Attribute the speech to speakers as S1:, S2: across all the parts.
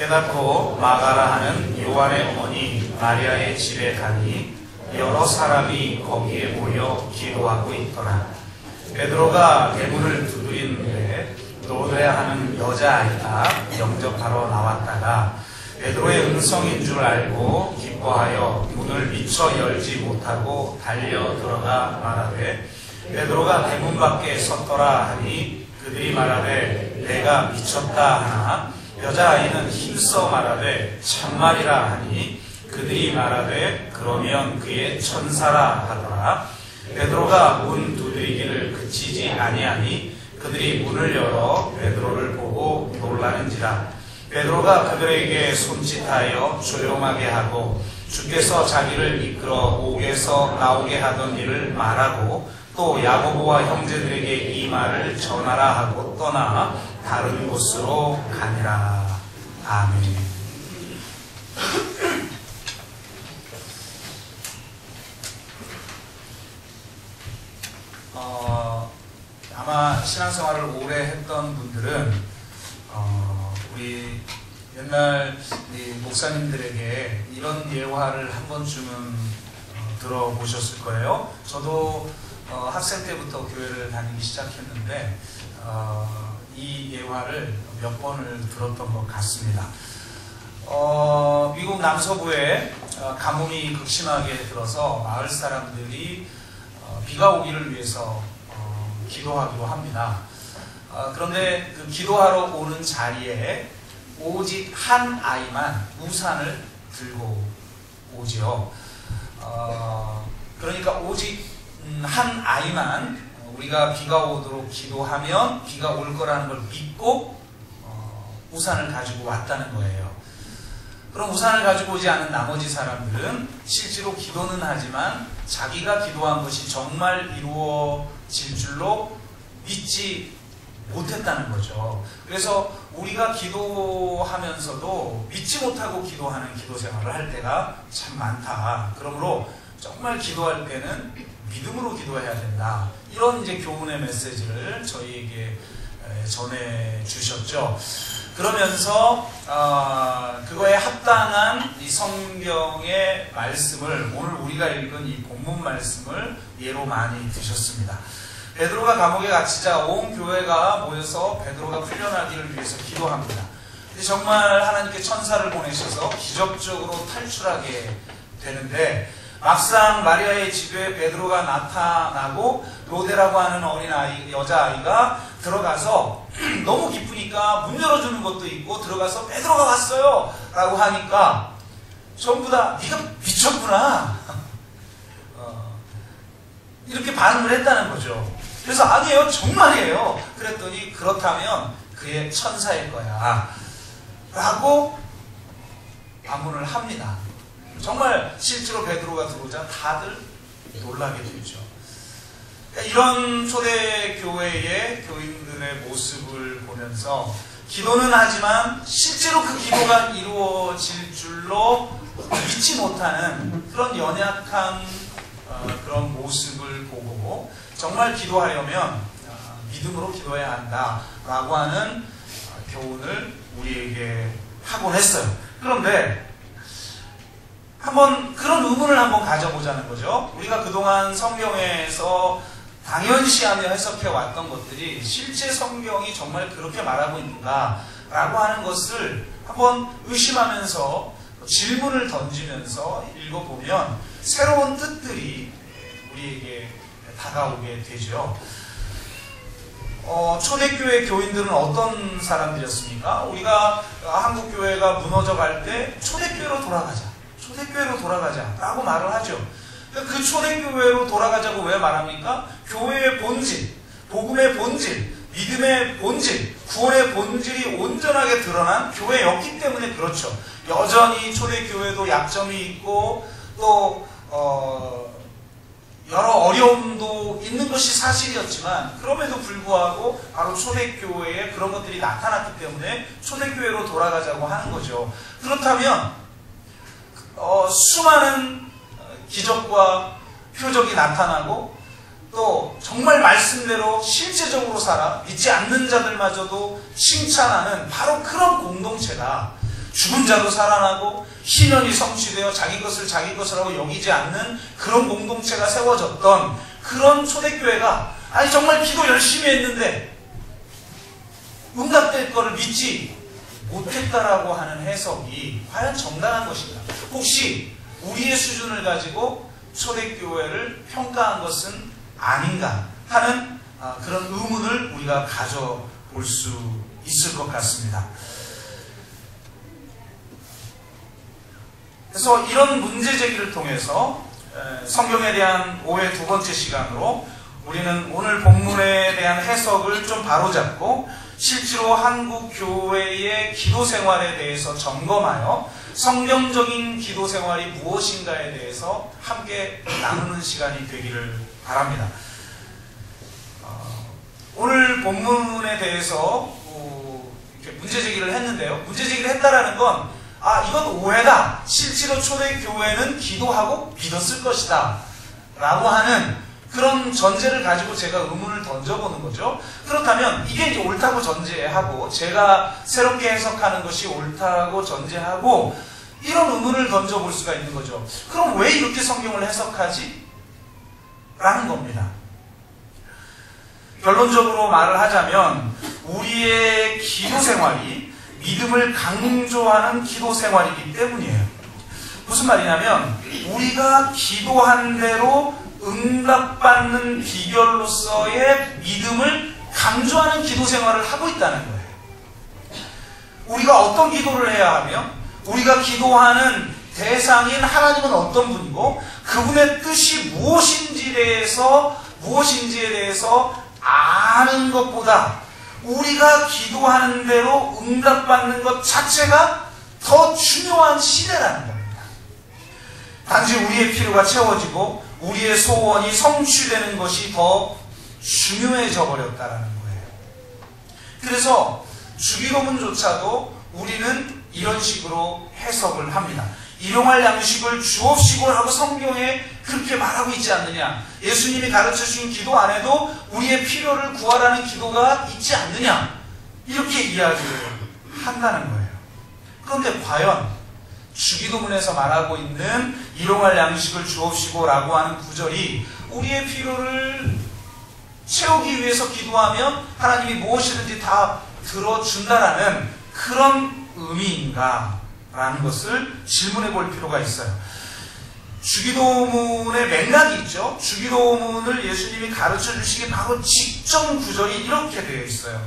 S1: 깨닫고 마가라 하는 요한의 어머니 마리아의 집에 가니 여러 사람이 거기에 모여 기도하고 있더라. 베드로가 대문을 두드리는데 로데 하는 여자아이가 영접하러 나왔다가 베드로의 음성인 줄 알고 기뻐하여 문을 미처 열지 못하고 달려 들어가 말하되 베드로가 대문 밖에 섰더라 하니 그들이 말하되 내가 미쳤다 하나 여자아이는 힘써 말하되 참말이라 하니 그들이 말하되 그러면 그의 천사라 하더라. 베드로가 문 두드리기를 그치지 아니하니 그들이 문을 열어 베드로를 보고 놀라는지라. 베드로가 그들에게 손짓하여 조용하게 하고 주께서 자기를 이끌어 옥에서 나오게 하던 일을 말하고 또 야고보와 형제들에게 이 말을 전하라 하고 떠나 다른 곳으로 가니라. 아멘. 아마 신앙생활을 오래 했던 분들은 우리 옛날 목사님들에게 이런 예화를 한 번쯤은 들어보셨을 거예요. 저도 학생 때부터 교회를 다니기 시작했는데 이 예화를 몇 번을 들었던 것 같습니다. 미국 남서부에 가뭄이 극심하게 들어서 마을 사람들이 비가 오기를 위해서 기도하기로 합니다. 그런데 그 기도하러 오는 자리에 오직 한 아이만 우산을 들고 오지요. 그러니까 오직 한 아이만 우리가 비가 오도록 기도하면 비가 올 거라는 걸 믿고 우산을 가지고 왔다는 거예요. 그럼 우산을 가지고 오지 않은 나머지 사람들은 실제로 기도는 하지만 자기가 기도한 것이 정말 이루어질 줄로 믿지 못했다는 거죠. 그래서 우리가 기도하면서도 믿지 못하고 기도하는 기도 생활을 할 때가 참 많다. 그러므로 정말 기도할 때는 믿음으로 기도해야 된다. 이런 이제 교훈의 메시지를 저희에게 전해 주셨죠. 그러면서 그거에 합당한 이 성경의 말씀을 오늘 우리가 읽은 이 본문 말씀을 예로 많이 드셨습니다. 베드로가 감옥에 갇히자 온 교회가 모여서 베드로가 풀려나기를 위해서 기도합니다. 근데 정말 하나님께 천사를 보내셔서 기적적으로 탈출하게 되는데 막상 마리아의 집에 베드로가 나타나고 로데라고 하는 어린아이, 여자아이가 들어가서 너무 기쁘니까 문 열어주는 것도 있고 들어가서 베드로가 왔어요 라고 하니까 전부 다 네가 미쳤구나 이렇게 반응을 했다는 거죠. 그래서 아니에요 정말이에요 그랬더니 그렇다면 그의 천사일 거야 라고 반문을 합니다. 정말 실제로 베드로가 들어오자 다들 놀라게 되죠. 이런 초대교회의 교인들의 모습을 보면서 기도는 하지만 실제로 그 기도가 이루어질 줄로 믿지 못하는 그런 연약한 그런 모습을 보고 정말 기도하려면 믿음으로 기도해야 한다라고 하는 교훈을 우리에게 하곤 했어요. 그런데 한번 그런 의문을 한번 가져보자는 거죠. 우리가 그동안 성경에서 당연시하며 해석해 왔던 것들이 실제 성경이 정말 그렇게 말하고 있는가 라고 하는 것을 한번 의심하면서 질문을 던지면서 읽어보면 새로운 뜻들이 우리에게 다가오게 되죠. 초대교회 교인들은 어떤 사람들이었습니까? 우리가 한국교회가 무너져 갈 때 초대교회로 돌아가자. 초대교회로 돌아가자 라고 말을 하죠. 그 초대교회로 돌아가자고 왜 말합니까? 교회의 본질, 복음의 본질, 믿음의 본질, 구원의 본질이 온전하게 드러난 교회였기 때문에 그렇죠. 여전히 초대교회도 약점이 있고 또 여러 어려움도 있는 것이 사실이었지만 그럼에도 불구하고 바로 초대교회에 그런 것들이 나타났기 때문에 초대교회로 돌아가자고 하는 거죠. 그렇다면 수많은 기적과 표적이 나타나고 또 정말 말씀대로 실제적으로 살아 믿지 않는 자들마저도 칭찬하는 바로 그런 공동체가 죽은 자도 살아나고 희년이 성취되어 자기 것을 자기 것이라고 여기지 않는 그런 공동체가 세워졌던 그런 초대교회가 아니 정말 기도 열심히 했는데 응답될 거를 믿지 못했다라고 하는 해석이 과연 정당한 것인가? 혹시 우리의 수준을 가지고 초대교회를 평가한 것은 아닌가 하는 그런 의문을 우리가 가져볼 수 있을 것 같습니다. 그래서 이런 문제 제기를 통해서 성경에 대한 오해 두 번째 시간으로 우리는 오늘 본문에 대한 해석을 좀 바로잡고 실제로 한국 교회의 기도 생활에 대해서 점검하여 성경적인 기도 생활이 무엇인가에 대해서 함께 나누는 시간이 되기를 바랍니다. 오늘 본문에 대해서 이렇게 문제 제기를 했는데요. 문제 제기를 했다라는 건 이건 오해다. 실제로 초대교회는 기도하고 믿었을 것이다. 라고 하는 그런 전제를 가지고 제가 의문을 던져보는 거죠. 그렇다면 이게 이제 옳다고 전제하고 제가 새롭게 해석하는 것이 옳다고 전제하고 이런 의문을 던져볼 수가 있는 거죠. 그럼 왜 이렇게 성경을 해석하지? 라는 겁니다. 결론적으로 말을 하자면 우리의 기도 생활이 믿음을 강조하는 기도 생활이기 때문이에요. 무슨 말이냐면 우리가 기도한 대로 응답받는 비결로서의 믿음을 강조하는 기도 생활을 하고 있다는 거예요. 우리가 어떤 기도를 해야 하며 우리가 기도하는 대상인 하나님은 어떤 분이고 그분의 뜻이 무엇인지에 대해서 아는 것보다 우리가 기도하는 대로 응답받는 것 자체가 더 중요한 시대라는 겁니다. 단지 우리의 필요가 채워지고 우리의 소원이 성취되는 것이 더 중요해져 버렸다는 거예요. 그래서 주기도문조차도 우리는 이런 식으로 해석을 합니다. 일용할 양식을 주옵시고 하고 성경에 그렇게 말하고 있지 않느냐. 예수님이 가르쳐주신 기도 안에도 우리의 필요를 구하라는 기도가 있지 않느냐. 이렇게 이야기를 한다는 거예요. 그런데 과연 주기도문에서 말하고 있는 일용할 양식을 주옵시고 라고 하는 구절이 우리의 필요를 채우기 위해서 기도하면 하나님이 무엇이든지 다 들어준다라는 그런 의미인가? 라는 것을 질문해 볼 필요가 있어요. 주기도문의 맥락이 있죠. 주기도문을 예수님이 가르쳐 주시기 바로 직전 구절이 이렇게 되어 있어요.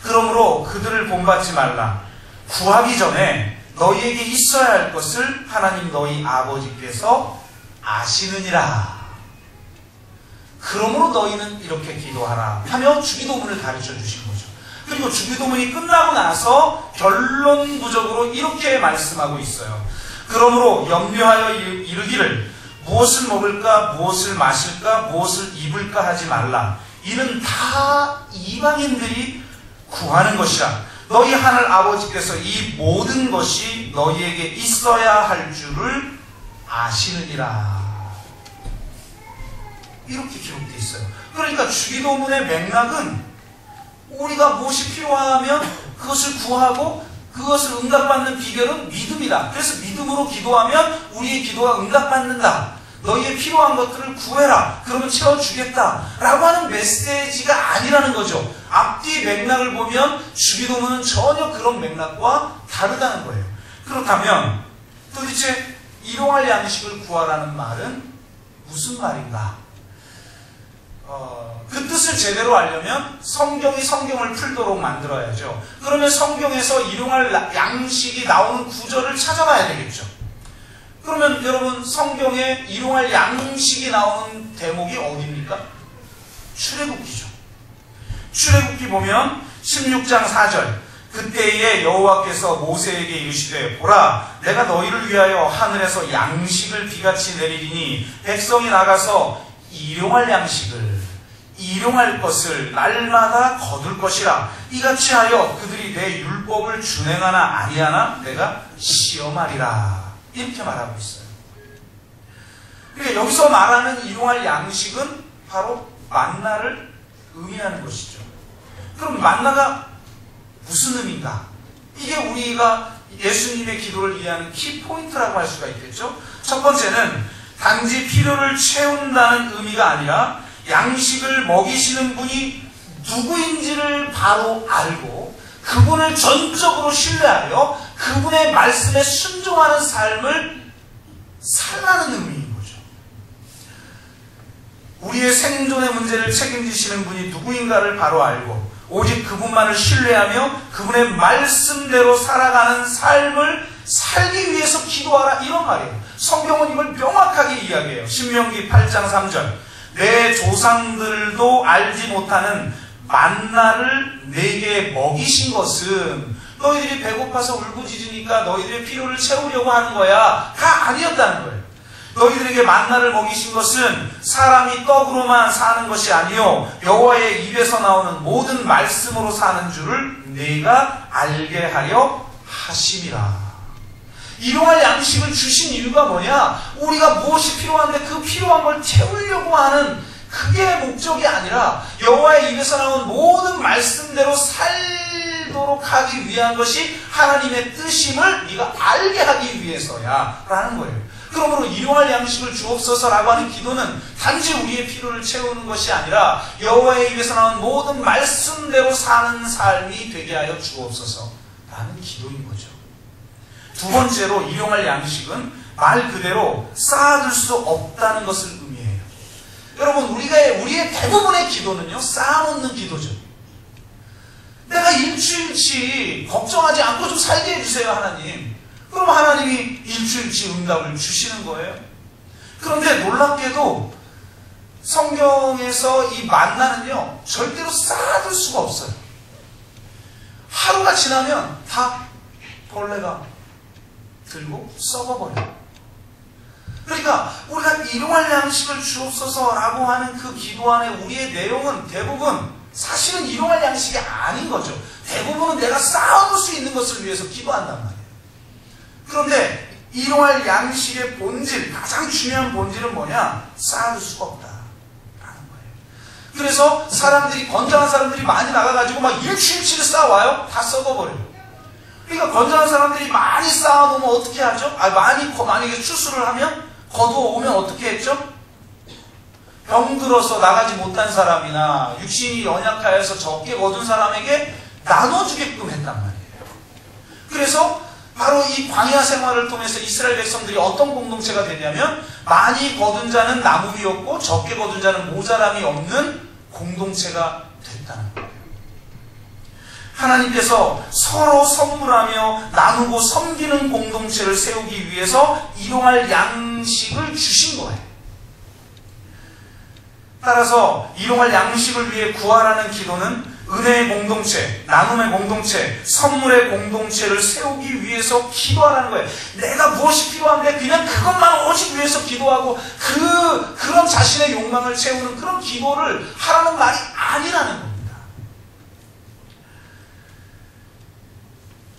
S1: 그러므로 그들을 본받지 말라. 구하기 전에 너희에게 있어야 할 것을 하나님 너희 아버지께서 아시느니라. 그러므로 너희는 이렇게 기도하라 하며 주기도문을 가르쳐 주신 거죠. 그리고 주기도문이 끝나고 나서 결론부적으로 이렇게 말씀하고 있어요. 그러므로 염려하여 이르기를 무엇을 먹을까, 무엇을 마실까, 무엇을 입을까 하지 말라. 이는 다 이방인들이 구하는 것이라. 너희 하늘 아버지께서 이 모든 것이 너희에게 있어야 할 줄을 아시느니라. 이렇게 기록되어 있어요. 그러니까 주기도문의 맥락은 우리가 무엇이 필요하면 그것을 구하고 그것을 응답받는 비결은 믿음이다. 그래서 믿음으로 기도하면 우리의 기도가 응답받는다. 너희의 필요한 것들을 구해라. 그러면 채워주겠다. 라고 하는 메시지가 아니라는 거죠. 앞뒤 맥락을 보면 주기도문은 전혀 그런 맥락과 다르다는 거예요. 그렇다면 도대체 일용할 양식을 구하라는 말은 무슨 말인가? 그 뜻을 제대로 알려면 성경이 성경을 풀도록 만들어야죠. 그러면 성경에서 일용할 양식이 나오는 구절을 찾아봐야 되겠죠. 그러면 여러분 성경에 일용할 양식이 나오는 대목이 어디입니까? 출애굽기죠. 출애굽기 보면 16장 4절 그때에 여호와께서 모세에게 이르시되 보라 내가 너희를 위하여 하늘에서 양식을 비같이 내리리니 백성이 나가서 일용할 양식을 일용할 것을 날마다 거둘 것이라. 이같이 하여 그들이 내 율법을 준행하나 아니하나 내가 시험하리라. 이렇게 말하고 있어요. 그러니까 여기서 말하는 일용할 양식은 바로 만나를 의미하는 것이죠. 그럼 만나가 무슨 의미인가? 이게 우리가 예수님의 기도를 이해하는 키포인트라고 할 수가 있겠죠. 첫 번째는 단지 필요를 채운다는 의미가 아니라 양식을 먹이시는 분이 누구인지를 바로 알고 그분을 전적으로 신뢰하여 그분의 말씀에 순종하는 삶을 살라는 의미인 거죠. 우리의 생존의 문제를 책임지시는 분이 누구인가를 바로 알고 오직 그분만을 신뢰하며 그분의 말씀대로 살아가는 삶을 살기 위해서 기도하라, 이런 말이에요. 성경은 이걸 명확하게 이야기해요. 신명기 8장 3절. 내 조상들도 알지 못하는 만나를 내게 먹이신 것은 너희들이 배고파서 울부짖으니까 너희들의 필요를 채우려고 하는 거야 가 아니었다는 거예요. 너희들에게 만나를 먹이신 것은 사람이 떡으로만 사는 것이 아니요 여호와의 입에서 나오는 모든 말씀으로 사는 줄을 네가 알게 하려 하심이라. 일용할 양식을 주신 이유가 뭐냐? 우리가 무엇이 필요한데 그 필요한 걸 채우려고 하는 그게 목적이 아니라 여호와의 입에서 나온 모든 말씀대로 살도록 하기 위한 것이 하나님의 뜻임을 네가 알게 하기 위해서야 라는 거예요. 그러므로 일용할 양식을 주옵소서라고 하는 기도는 단지 우리의 필요를 채우는 것이 아니라 여호와의 입에서 나온 모든 말씀대로 사는 삶이 되게 하여 주옵소서라는 기도인 거죠. 두 번째로 일용할 양식은 말 그대로 쌓아둘 수 없다는 것을 의미해요. 여러분, 우리의 대부분의 기도는요, 쌓아놓는 기도죠. 내가 일주일치 걱정하지 않고 좀 살게 해주세요, 하나님. 그럼 하나님이 일주일치 응답을 주시는 거예요. 그런데 놀랍게도 성경에서 이 만나는요, 절대로 쌓아둘 수가 없어요. 하루가 지나면 다 벌레가 들고 썩어버려요. 그러니까 우리가 일용할 양식을 주옵소서라고 하는 그 기도 안에 우리의 내용은 대부분 사실은 일용할 양식이 아닌 거죠. 대부분은 내가 쌓아둘 수 있는 것을 위해서 기도한단 말이에요. 그런데 일용할 양식의 본질, 가장 중요한 본질은 뭐냐? 쌓아둘 수가 없다라는 거예요. 그래서 건장한 사람들이 많이 나가가지고 막 일주일치를 쌓아와요. 다 썩어버려요. 그러니까 건장한 사람들이 많이 쌓아놓으면 어떻게 하죠? 만약에 추수를 하면 거두어오면 어떻게 했죠? 병들어서 나가지 못한 사람이나 육신이 연약하여서 적게 거둔 사람에게 나눠주게끔 했단 말이에요. 그래서 바로 이 광야 생활을 통해서 이스라엘 백성들이 어떤 공동체가 되냐면 많이 거둔 자는 나무 위였고 적게 거둔 자는 모자람이 없는 공동체가 됐다는 거예요. 하나님께서 서로 선물하며 나누고 섬기는 공동체를 세우기 위해서 일용할 양식을 주신 거예요. 따라서 일용할 양식을 위해 구하라는 기도는 은혜의 공동체, 나눔의 공동체, 선물의 공동체를 세우기 위해서 기도하라는 거예요. 내가 무엇이 필요한데 그냥 그것만 오직 위해서 기도하고 그런 자신의 욕망을 채우는 그런 기도를 하라는 말이 아니라는 겁니다.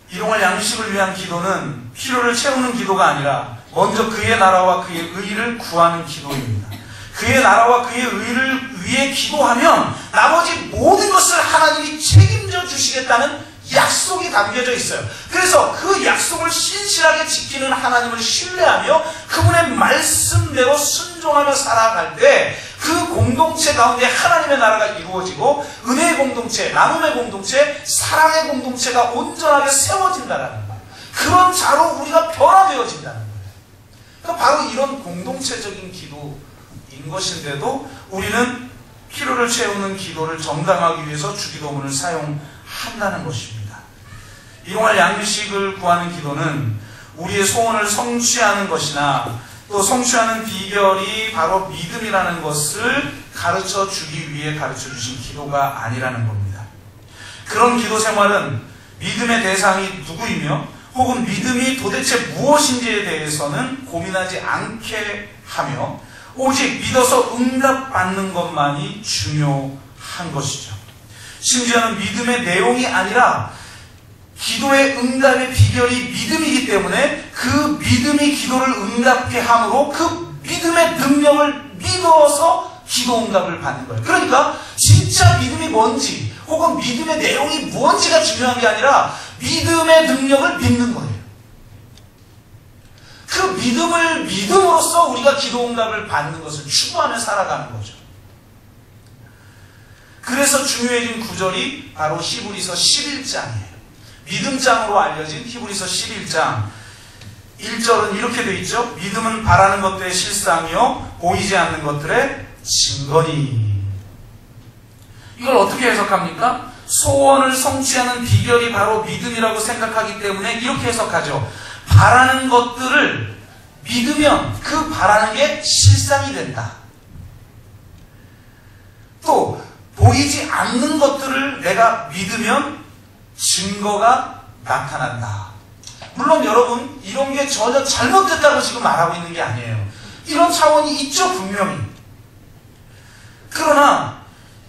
S1: 일용할 양식을 위한 기도는 필요를 채우는 기도가 아니라 먼저 그의 나라와 그의 의를 구하는 기도입니다. 그의 나라와 그의 의를 위해 기도하면 나머지 모든 것을 하나님이 책임져 주시겠다는 약속이 담겨져 있어요. 그래서 그 약속을 신실하게 지키는 하나님을 신뢰하며 그분의 말씀대로 순종하며 살아갈 때 그 공동체 가운데 하나님의 나라가 이루어지고 은혜의 공동체, 나눔의 공동체, 사랑의 공동체가 온전하게 세워진다는 거예요. 그런 자로 우리가 변화되어진다는 거예요. 그러니까 바로 이런 공동체적인 기도인 것인데도 우리는 필요를 채우는 기도를 정당하기 위해서 주기도문을 사용한다는 것입니다. 일용할 양식을 구하는 기도는 우리의 소원을 성취하는 것이나 또 성취하는 비결이 바로 믿음이라는 것을 가르쳐 주기 위해 가르쳐 주신 기도가 아니라는 겁니다. 그런 기도 생활은 믿음의 대상이 누구이며 혹은 믿음이 도대체 무엇인지에 대해서는 고민하지 않게 하며 오직 믿어서 응답받는 것만이 중요한 것이죠. 심지어는 믿음의 내용이 아니라 기도의 응답의 비결이 믿음이기 때문에 그 믿음이 기도를 응답케 함으로 그 믿음의 능력을 믿어서 기도 응답을 받는 거예요. 그러니까 진짜 믿음이 뭔지 혹은 믿음의 내용이 무엇인지가 중요한 게 아니라 믿음의 능력을 믿는 거예요. 믿음을 믿음으로써 우리가 기도 응답을 받는 것을 추구하며 살아가는 거죠. 그래서 중요해진 구절이 바로 히브리서 11장이에요. 믿음장으로 알려진 히브리서 11장 1절은 이렇게 되어 있죠. 믿음은 바라는 것들의 실상이요 보이지 않는 것들의 증거니. 이걸 어떻게 해석합니까? 소원을 성취하는 비결이 바로 믿음이라고 생각하기 때문에 이렇게 해석하죠. 바라는 것들을 믿으면 그 바라는 게 실상이 된다. 또 보이지 않는 것들을 내가 믿으면 증거가 나타난다. 물론 여러분 이런 게 전혀 잘못됐다고 지금 말하고 있는 게 아니에요. 이런 차원이 있죠, 분명히. 그러나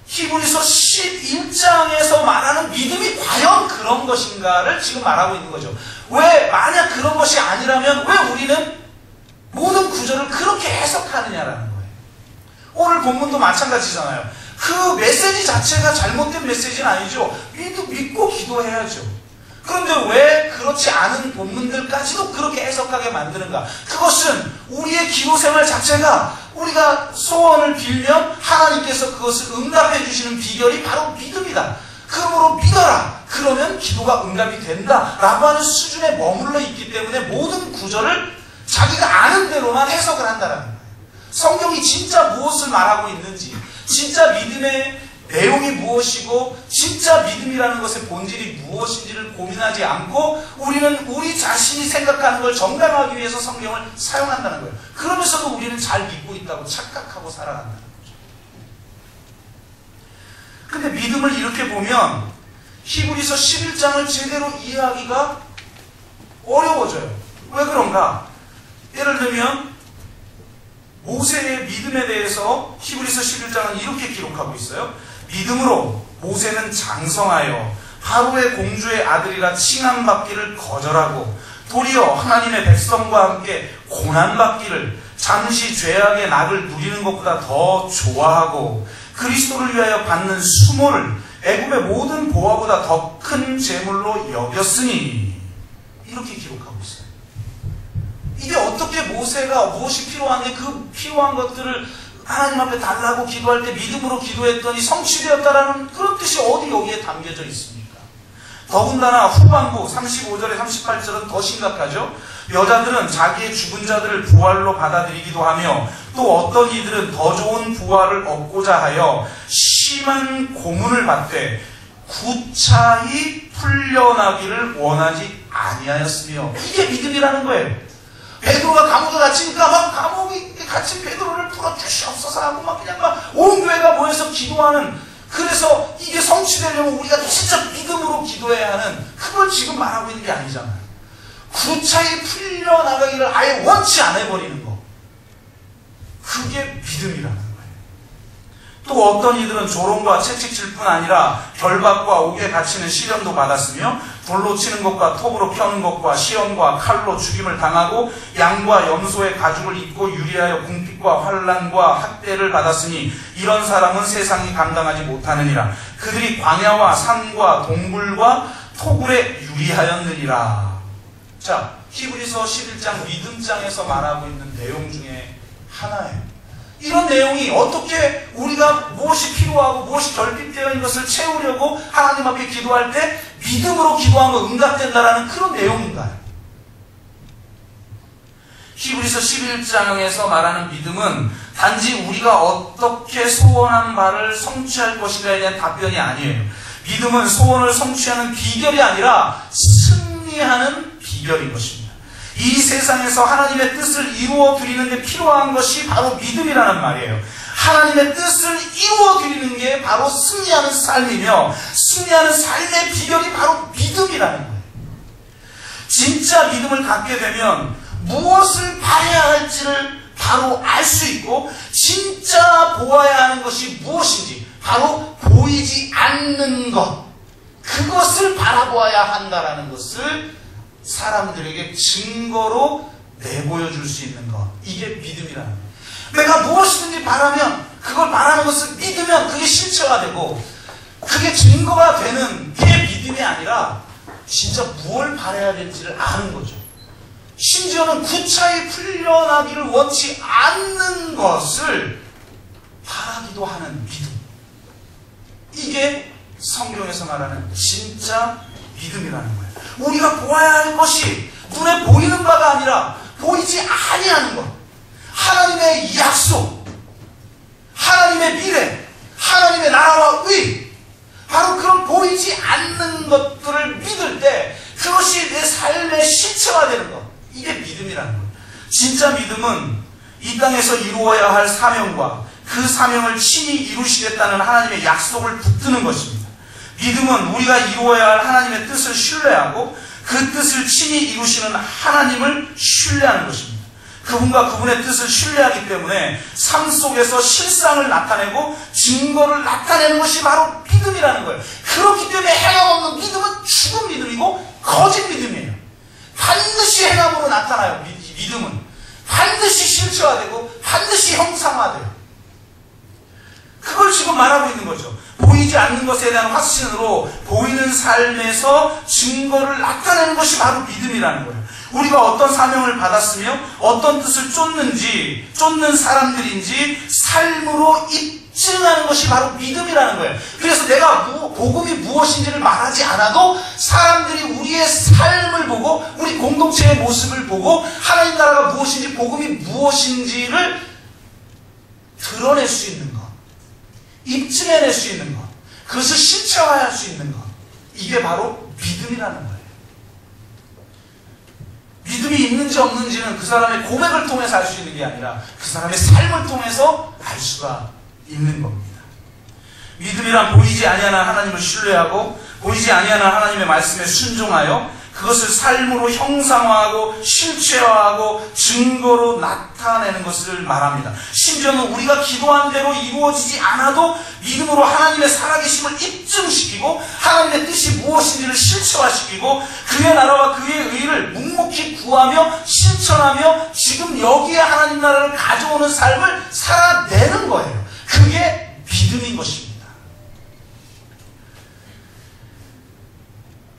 S1: 히브리서 11장에서 말하는 믿음이 과연 그런 것인가를 지금 말하고 있는 거죠. 왜 만약 그런 것이 아니라면 왜 우리는 모든 구절을 그렇게 해석하느냐라는 거예요. 오늘 본문도 마찬가지잖아요. 그 메시지 자체가 잘못된 메시지는 아니죠. 믿고 기도해야죠. 그런데 왜 그렇지 않은 본문들까지도 그렇게 해석하게 만드는가? 그것은 우리의 기도 생활 자체가 우리가 소원을 빌면 하나님께서 그것을 응답해 주시는 비결이 바로 믿음이다. 그러므로 믿어라. 그러면 기도가 응답이 된다. 라고 하는 수준에 머물러 있기 때문에 모든 구절을 자기가 아는 대로만 해석을 한다는 거예요. 성경이 진짜 무엇을 말하고 있는지, 진짜 믿음의 내용이 무엇이고 진짜 믿음이라는 것의 본질이 무엇인지를 고민하지 않고 우리는 우리 자신이 생각하는 걸 정당하기 위해서 성경을 사용한다는 거예요. 그러면서도 우리는 잘 믿고 있다고 착각하고 살아간다는 거죠. 근데 믿음을 이렇게 보면 히브리서 11장을 제대로 이해하기가 어려워져요. 왜 그런가? 예를 들면 모세의 믿음에 대해서 히브리서 11장은 이렇게 기록하고 있어요. 믿음으로 모세는 장성하여 바로의 공주의 아들이라 칭함받기를 거절하고 도리어 하나님의 백성과 함께 고난받기를 잠시 죄악의 낙을 누리는 것보다 더 좋아하고 그리스도를 위하여 받는 수모를 애굽의 모든 보화보다 더 큰 재물로 여겼으니 이렇게 기록하고 있어요. 이게 어떻게 모세가 무엇이 필요한데 그 필요한 것들을 하나님 앞에 달라고 기도할 때 믿음으로 기도했더니 성취되었다라는 그런 뜻이 어디 여기에 담겨져 있습니까? 더군다나 후반부 35절에 38절은 더 심각하죠. 여자들은 자기의 죽은 자들을 부활로 받아들이기도 하며 또 어떤 이들은 더 좋은 부활을 얻고자 하여 심한 고문을 받되 구차히 풀려나기를 원하지 아니하였으며 이게 믿음이라는 거예요. 베드로가 감옥에 갇히니까 막 감옥에 갇힌 베드로를 풀어주시옵소서 하고 막 그냥 막 온 교회가 모여서 기도하는, 그래서 이게 성취되려면 우리가 진짜 믿음으로 기도해야 하는, 그걸 지금 말하고 있는 게 아니잖아요. 구차히 풀려나가기를 아예 원치 않아 버리는 거, 그게 믿음이라는 거예요. 또 어떤 이들은 조롱과 채찍질 뿐 아니라 결박과 옥에 갇히는 시련도 받았으며 돌로 치는 것과 톱으로 펴는 것과 시험과 칼로 죽임을 당하고 양과 염소의 가죽을 입고 유리하여 궁핍과 환난과 학대를 받았으니 이런 사람은 세상이 감당하지 못하느니라. 그들이 광야와 산과 동굴과 토굴에 유리하였느니라. 자, 히브리서 11장 믿음장에서 말하고 있는 내용 중에 하나예요. 이런 내용이 어떻게 우리가 무엇이 필요하고 무엇이 결핍되어 있는 것을 채우려고 하나님 앞에 기도할 때 믿음으로 기도한 거 응답된다라는 그런 내용인가요? 히브리서 11장에서 말하는 믿음은 단지 우리가 어떻게 소원한 바를 성취할 것인가에 대한 답변이 아니에요. 믿음은 소원을 성취하는 비결이 아니라 승리하는 비결인 것입니다. 이 세상에서 하나님의 뜻을 이루어 드리는 데 필요한 것이 바로 믿음이라는 말이에요. 하나님의 뜻을 이루어 드리는 게 바로 승리하는 삶이며 승리하는 삶의 비결이 바로 믿음이라는 거예요. 진짜 믿음을 갖게 되면 무엇을 바라야 할지를 바로 알 수 있고 진짜 보아야 하는 것이 무엇인지 바로 보이지 않는 것, 그것을 바라보아야 한다라는 것을 사람들에게 증거로 내보여줄 수 있는 것, 이게 믿음이라는 거예요. 내가 무엇이든지 바라면 그걸 바라는 것을 믿으면 그게 실체가 되고 그게 증거가 되는 게 믿음이 아니라 진짜 무엇을 바라야 될지를 아는 거죠. 심지어는 구차히 풀려나기를 원치 않는 것을 바라기도 하는 믿음. 이게 성경에서 말하는 진짜 믿음이라는 거예요. 우리가 보아야 할 것이 눈에 보이는 바가 아니라 보이지 아니하는 것. 하나님의 약속, 하나님의 미래, 하나님의 나라와 의, 바로 그런 보이지 않는 것들을 믿을 때 그것이 내 삶의 실체가 되는 것. 이게 믿음이라는 거예요. 진짜 믿음은 이 땅에서 이루어야 할 사명과 그 사명을 친히 이루시겠다는 하나님의 약속을 붙드는 것입니다. 믿음은 우리가 이루어야 할 하나님의 뜻을 신뢰하고 그 뜻을 친히 이루시는 하나님을 신뢰하는 것입니다. 그분과 그분의 뜻을 신뢰하기 때문에 삶 속에서 실상을 나타내고 증거를 나타내는 것이 바로 믿음이라는 거예요. 그렇기 때문에 행함 없는 믿음은 죽은 믿음이고 거짓 믿음이에요. 반드시 행함으로 나타나요. 믿음은 반드시 실체화되고 반드시 형상화돼요. 그걸 지금 말하고 있는 거죠. 보이지 않는 것에 대한 확신으로 보이는 삶에서 증거를 나타내는 것이 바로 믿음이라는 거예요. 우리가 어떤 사명을 받았으며 어떤 뜻을 쫓는지, 쫓는 사람들인지 삶으로 입증하는 것이 바로 믿음이라는 거예요. 그래서 내가 복음이 무엇인지를 말하지 않아도 사람들이 우리의 삶을 보고 우리 공동체의 모습을 보고 하나님 나라가 무엇인지 복음이 무엇인지를 드러낼 수 있는 것, 입증해낼 수 있는 것, 그것을 실체화할 수 있는 것, 이게 바로 믿음이라는 거예요. 믿음이 있는지 없는지는 그 사람의 고백을 통해서 알 수 있는 게 아니라 그 사람의 삶을 통해서 알 수가 있는 겁니다. 믿음이란 보이지 아니하는 하나님을 신뢰하고 보이지 아니하는 하나님의 말씀에 순종하여 그것을 삶으로 형상화하고 실체화하고 증거로 나타내는 것을 말합니다. 심지어는 우리가 기도한 대로 이루어지지 않아도 믿음으로 하나님의 살아계심을 입증시키고 하나님의 뜻이 무엇인지를 실체화시키고 그의 나라와 그의 의를 묵묵히 구하며 실천하며 지금 여기에 하나님 나라를 가져오는 삶을 살아내는 거예요. 그게 믿음인 것입니다.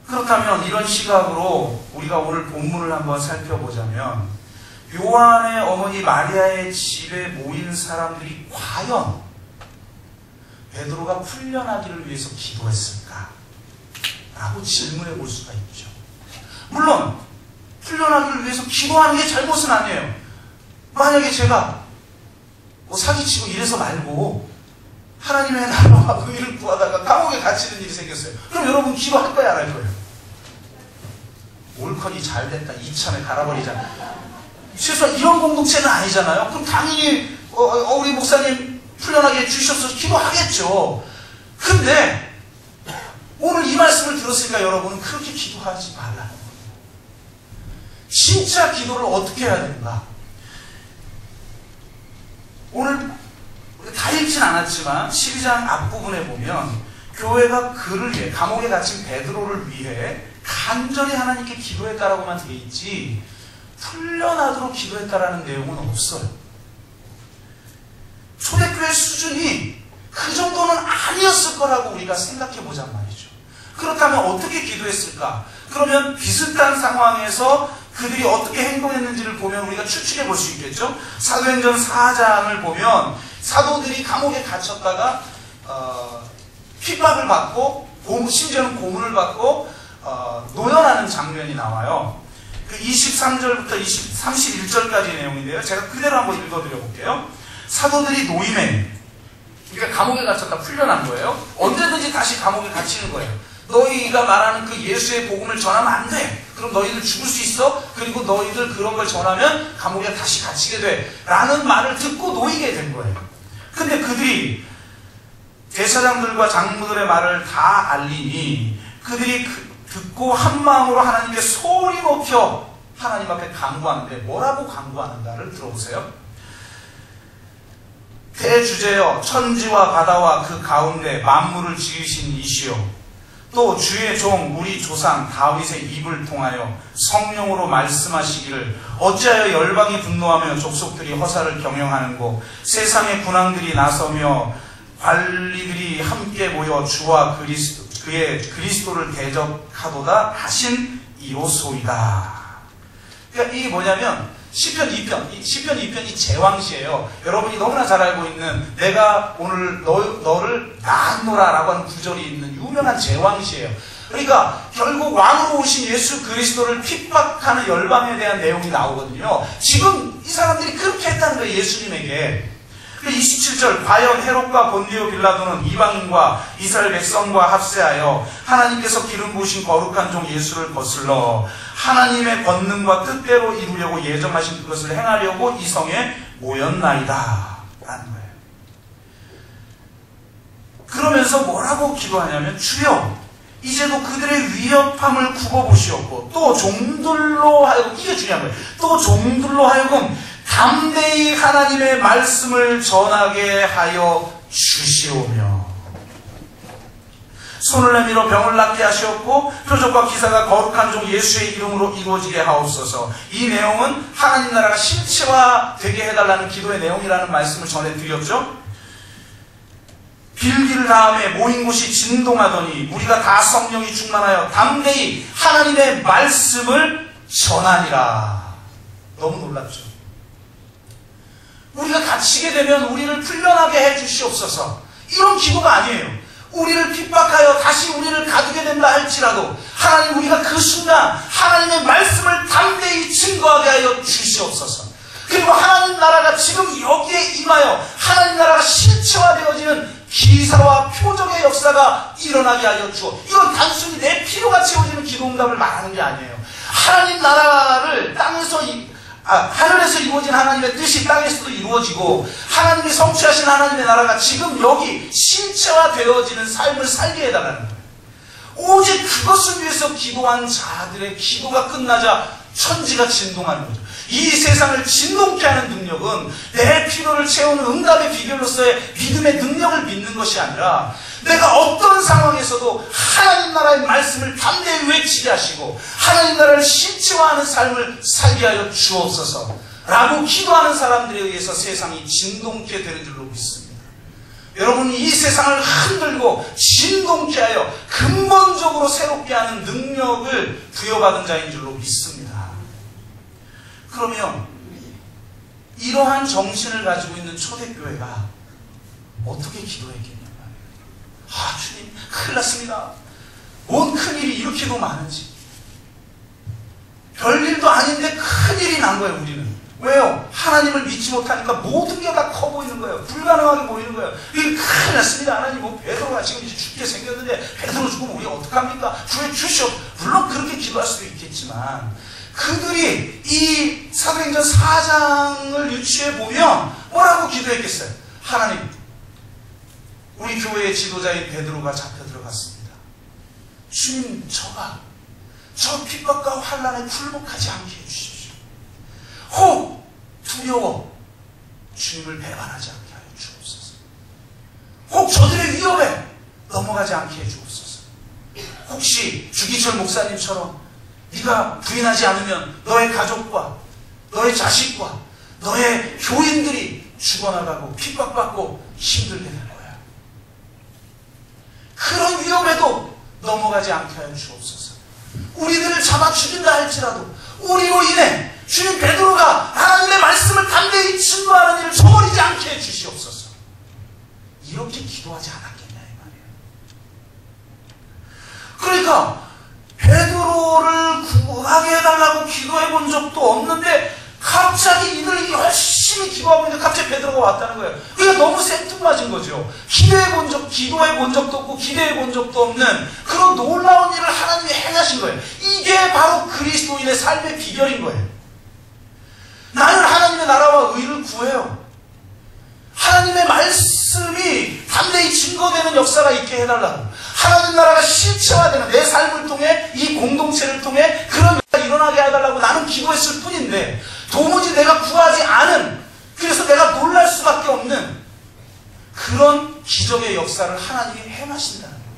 S1: 그렇다면 이런 시각으로 우리가 오늘 본문을 한번 살펴보자면 요한의 어머니 마리아의 집에 모인 사람들이 과연 베드로가 풀려나기를 위해서 기도했을까? 라고 질문해 볼 수가 있죠. 물론 풀려나기를 위해서 기도하는 게 잘못은 아니에요. 만약에 제가 사기치고 이래서 말고 하나님의 나라와 의를 구하다가 감옥에 갇히는 일이 생겼어요. 그럼 여러분 기도할 거야, 안 할 거예요? 옳거니 잘됐다, 이참에 갈아버리자. 최소한 이런 공동체는 아니잖아요. 그럼 당연히 우리 목사님 풀려나게 해주셔서 기도하겠죠. 근데 오늘 이 말씀을 들었으니까 여러분은 그렇게 기도하지 말라는 거예요. 진짜 기도를 어떻게 해야 되는가? 오늘 다 읽진 않았지만 12장 앞부분에 보면 교회가 그를 위해, 감옥에 갇힌 베드로를 위해 간절히 하나님께 기도했다라고만 되어 있지 풀려나도록 기도했다라는 내용은 없어요. 초대교회 수준이 그 정도는 아니었을 거라고 우리가 생각해 보자는 말이죠. 그렇다면 어떻게 기도했을까? 그러면 비슷한 상황에서 그들이 어떻게 행동했는지를 보면 우리가 추측해 볼 수 있겠죠. 사도행전 4장을 보면 사도들이 감옥에 gat혔다가 핍박을 받고 심지어는 고문을 받고 노연하는 장면이 나와요. 그 23절부터 31절까지 내용인데요. 제가 그대로 한번 읽어드려 볼게요. 사도들이 노임에, 그러니까 감옥에 갇혔다 풀려난 거예요. 언제든지 다시 감옥에 갇히는 거예요. 너희가 말하는 그 예수의 복음을 전하면 안 돼. 그럼 너희들 죽을 수 있어. 그리고 너희들 그런 걸 전하면 감옥에 다시 갇히게 돼. 라는 말을 듣고 놓이게 된 거예요. 근데 그들이 대사장들과 장로들의 말을 다 알리니 그들이 듣고 한 마음으로 하나님께 소리 높여 하나님 앞에 간구하는데 뭐라고 간구하는가를 들어보세요. 대주제여 천지와 바다와 그 가운데 만물을 지으신 이시여 또 주의 종 우리 조상 다윗의 입을 통하여 성령으로 말씀하시기를 어찌하여 열방이 분노하며 족속들이 허사를 경영하는고 세상의 군왕들이 나서며 관리들이 함께 모여 주와 그의 그리스도를 대적하도다 하신 이로소이다. 그러니까 이게 뭐냐면 시편 2편이 제왕시예요. 여러분이 너무나 잘 알고 있는 내가 오늘 너를 낳노라라고 하는 구절이 있는 유명한 제왕시예요. 그러니까 결국 왕으로 오신 예수 그리스도를 핍박하는 열방에 대한 내용이 나오거든요. 지금 이 사람들이 그렇게 했다는 거예요. 예수님에게. 27절 과연 헤롯과 본디오 빌라도는 이방인과 이스라엘 백성과 합세하여 하나님께서 기름 부으신 거룩한 종 예수를 거슬러 하나님의 권능과 뜻대로 이루려고 예정하신 그것을 행하려고 이 성에 모였나이다 라는 거예요. 그러면서 뭐라고 기도하냐면 주여 이제도 그들의 위협함을 굽어보시옵고 또 종들로 하여금, 이게 중요한 거예요. 또 종들로 하여금 담대히 하나님의 말씀을 전하게 하여 주시오며 손을 내밀어 병을 낫게 하시옵고 표적과 기사가 거룩한 종 예수의 이름으로 이루어지게 하옵소서. 이 내용은 하나님 나라가 실체화되게 해달라는 기도의 내용이라는 말씀을 전해드렸죠. 빌기를 다음에 모인 곳이 진동하더니 우리가 다 성령이 충만하여 담대히 하나님의 말씀을 전하니라. 너무 놀랍죠. 우리가 갇히게 되면 우리를 풀려나게 해주시옵소서. 이런 기도가 아니에요. 우리를 핍박하여 다시 우리를 가두게 된다 할지라도 하나님 우리가 그 순간 하나님의 말씀을 담대히 증거하게 하여 주시옵소서. 그리고 하나님 나라가 지금 여기에 임하여 하나님 나라가 실체화되어지는 기사와 표적의 역사가 일어나게 하여 주어. 이건 단순히 내 필요가 채워지는 기도응답을 말하는 게 아니에요. 하나님 나라를 땅에서 하늘에서 이루어진 하나님의 뜻이 땅에서도 이루어지고 하나님이 성취하신 하나님의 나라가 지금 여기 실체화되어지는 삶을 살게 해달라는 거예요. 오직 그것을 위해서 기도한 자들의 기도가 끝나자 천지가 진동하는 거죠. 이 세상을 진동케 하는 능력은 내 필요를 채우는 응답의 비결로서의 믿음의 능력을 믿는 것이 아니라 내가 어떤 상황에서도 하나님 나라의 말씀을 담대히 외치게 하시고 하나님 나라를 실체화하는 삶을 살게 하여 주옵소서 라고 기도하는 사람들에 의해서 세상이 진동케 되는 줄로 믿습니다. 여러분이 이 세상을 흔들고 진동케 하여 근본적으로 새롭게 하는 능력을 부여받은 자인 줄로 믿습니다. 그러면 이러한 정신을 가지고 있는 초대교회가 어떻게 기도했겠냐 말이에요. 주님 큰일 났습니다. 뭔 큰일이 이렇게도 많은지. 별일도 아닌데 큰일이 난 거예요. 우리는. 왜요? 하나님을 믿지 못하니까 모든 게 다 커 보이는 거예요. 불가능하게 보이는 거예요. 이게 큰일 났습니다. 하나님 베드로가 지금 이제 죽게 생겼는데 베드로 죽으면 우리가 어떡합니까? 구해 주시오. 물론 그렇게 기도할 수도 있겠지만 그들이 이 사도행전 4장을 유추해 보면 뭐라고 기도했겠어요? 하나님, 우리 교회의 지도자인 베드로가 잡혀 들어갔습니다. 주님, 저 핍박과 환난에 굴복하지 않게 해주십시오. 혹 두려워 주님을 배반하지 않게 하여 주옵소서. 혹 저들의 위협에 넘어가지 않게 해주옵소서. 혹시 주기철 목사님처럼 네가 부인하지 않으면 너의 가족과 너의 자식과 너의 교인들이 죽어나가고 핍박받고 힘들게 될 거야. 그런 위험에도 넘어가지 않게 하여 주옵소서. 우리들을 잡아 죽인다 할지라도 우리로 인해 주님 베드로가 하나님의 말씀을 담대히 증거하는 일을 저버리지 않게 해 주시옵소서. 이렇게 기도하지 않았겠냐 이 말이에요. 그러니까 베드로를 구하게 해달라고 기도해 본 적도 없는데 갑자기 이들이 열심히 기도하고 있는데 갑자기 베드로가 왔다는 거예요. 그러니까 너무 생뚱맞은 거죠. 기도해 본 적도 없고 기대해 본 적도 없는 그런 놀라운 일을 하나님이 행하신 거예요. 이게 바로 그리스도인의 삶의 비결인 거예요. 나는 하나님의 나라와 의를 구해요. 하나님의 말씀이 담대히 증거되는 역사가 있게 해달라고. 하나님 나라가 실체화되는 내 삶을 통해 이 공동체를 통해 그런 일이 일어나게 해달라고 나는 기도했을 뿐인데 도무지 내가 구하지 않은, 그래서 내가 놀랄 수밖에 없는 그런 기적의 역사를 하나님이 행하신다는 거예요.